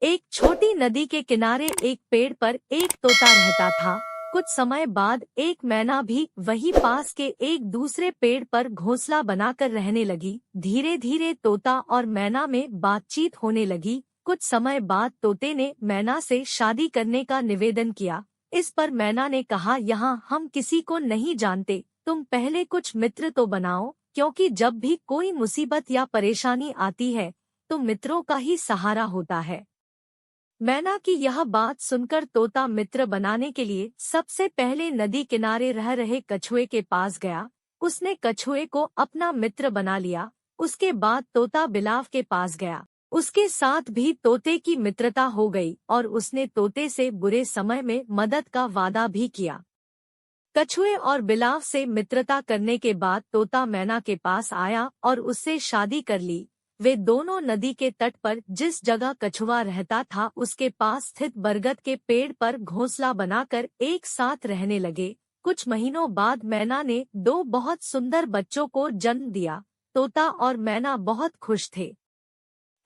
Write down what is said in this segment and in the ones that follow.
एक छोटी नदी के किनारे एक पेड़ पर एक तोता रहता था। कुछ समय बाद एक मैना भी वही पास के एक दूसरे पेड़ पर घोंसला बनाकर रहने लगी। धीरे धीरे तोता और मैना में बातचीत होने लगी। कुछ समय बाद तोते ने मैना से शादी करने का निवेदन किया। इस पर मैना ने कहा, यहाँ हम किसी को नहीं जानते, तुम पहले कुछ मित्र तो बनाओ, क्योंकि जब भी कोई मुसीबत या परेशानी आती है तो मित्रों का ही सहारा होता है। मैना की यह बात सुनकर तोता मित्र बनाने के लिए सबसे पहले नदी किनारे रह रहे कछुए के पास गया। उसने कछुए को अपना मित्र बना लिया। उसके बाद तोता बिलाव के पास गया। उसके साथ भी तोते की मित्रता हो गई और उसने तोते से बुरे समय में मदद का वादा भी किया। कछुए और बिलाव से मित्रता करने के बाद तोता मैना के पास आया और उससे शादी कर ली। वे दोनों नदी के तट पर जिस जगह कछुआ रहता था उसके पास स्थित बरगद के पेड़ पर घोंसला बनाकर एक साथ रहने लगे। कुछ महीनों बाद मैना ने दो बहुत सुंदर बच्चों को जन्म दिया। तोता और मैना बहुत खुश थे।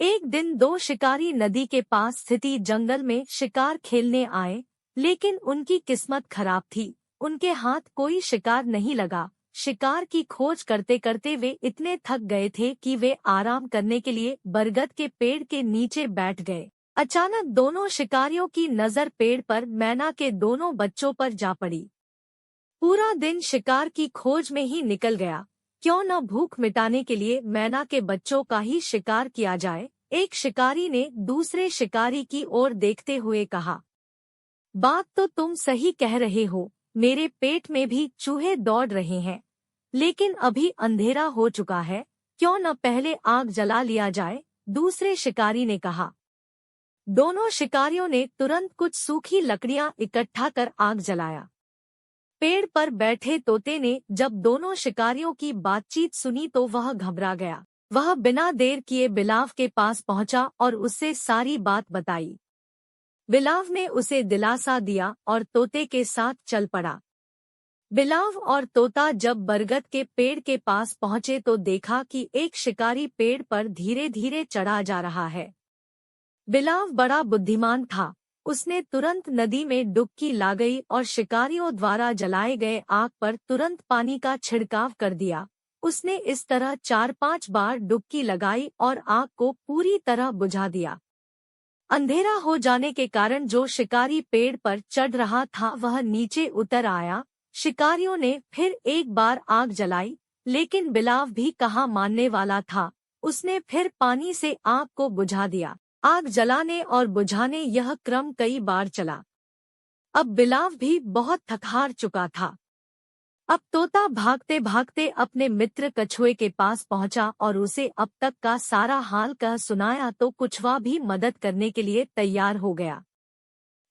एक दिन दो शिकारी नदी के पास स्थिति जंगल में शिकार खेलने आए, लेकिन उनकी किस्मत खराब थी। उनके हाथ कोई शिकार नहीं लगा। शिकार की खोज करते करते वे इतने थक गए थे कि वे आराम करने के लिए बरगद के पेड़ के नीचे बैठ गए। अचानक दोनों शिकारियों की नजर पेड़ पर मैना के दोनों बच्चों पर जा पड़ी। पूरा दिन शिकार की खोज में ही निकल गया। क्यों न भूख मिटाने के लिए मैना के बच्चों का ही शिकार किया जाए। एक शिकारी ने दूसरे शिकारी की ओर देखते हुए कहा, बात तो तुम सही कह रहे हो, मेरे पेट में भी चूहे दौड़ रहे हैं, लेकिन अभी अंधेरा हो चुका है, क्यों न पहले आग जला लिया जाए। दूसरे शिकारी ने कहा। दोनों शिकारियों ने तुरंत कुछ सूखी लकड़ियां इकट्ठा कर आग जलाया। पेड़ पर बैठे तोते ने जब दोनों शिकारियों की बातचीत सुनी तो वह घबरा गया। वह बिना देर किए बिलाव के पास पहुंचा और उससे सारी बात बताई। बिलाव ने उसे दिलासा दिया और तोते के साथ चल पड़ा। बिलाव और तोता जब बरगद के पेड़ के पास पहुंचे तो देखा कि एक शिकारी पेड़ पर धीरे धीरे चढ़ा जा रहा है। बिलाव बड़ा बुद्धिमान था। उसने तुरंत नदी में डुबकी लगाई और शिकारियों द्वारा जलाए गए आग पर तुरंत पानी का छिड़काव कर दिया। उसने इस तरह 4-5 बार डुबकी लगाई और आग को पूरी तरह बुझा दिया। अंधेरा हो जाने के कारण जो शिकारी पेड़ पर चढ़ रहा था वह नीचे उतर आया। शिकारियों ने फिर एक बार आग जलाई, लेकिन बिलाव भी कहाँ मानने वाला था। उसने फिर पानी से आग को बुझा दिया। आग जलाने और बुझाने यह क्रम कई बार चला। अब बिलाव भी बहुत थक हार चुका था। अब तोता भागते भागते अपने मित्र कछुए के पास पहुंचा और उसे अब तक का सारा हाल कह सुनाया तो कछुआ भी मदद करने के लिए तैयार हो गया।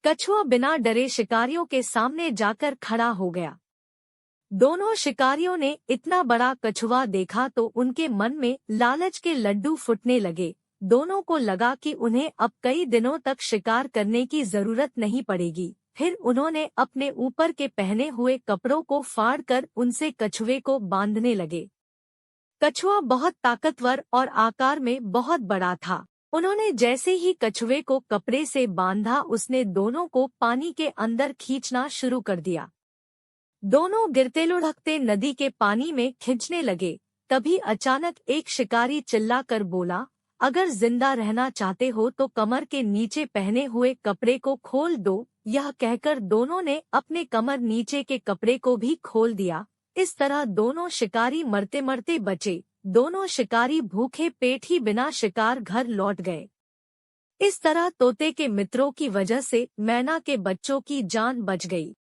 कछुआ बिना डरे शिकारियों के सामने जाकर खड़ा हो गया। दोनों शिकारियों ने इतना बड़ा कछुआ देखा तो उनके मन में लालच के लड्डू फूटने लगे। दोनों को लगा कि उन्हें अब कई दिनों तक शिकार करने की जरूरत नहीं पड़ेगी। फिर उन्होंने अपने ऊपर के पहने हुए कपड़ों को फाड़कर उनसे कछुए को बांधने लगे। कछुआ बहुत ताकतवर और आकार में बहुत बड़ा था। उन्होंने जैसे ही कछुए को कपड़े से बांधा उसने दोनों को पानी के अंदर खींचना शुरू कर दिया। दोनों गिरते लुढ़कते नदी के पानी में खिंचने लगे। तभी अचानक एक शिकारी चिल्लाकर बोला, अगर जिंदा रहना चाहते हो तो कमर के नीचे पहने हुए कपड़े को खोल दो। यह कहकर दोनों ने अपने कमर नीचे के कपड़े को भी खोल दिया। इस तरह दोनों शिकारी मरते मरते बचे। दोनों शिकारी भूखे पेट ही बिना शिकार घर लौट गए। इस तरह तोते के मित्रों की वजह से मैना के बच्चों की जान बच गई।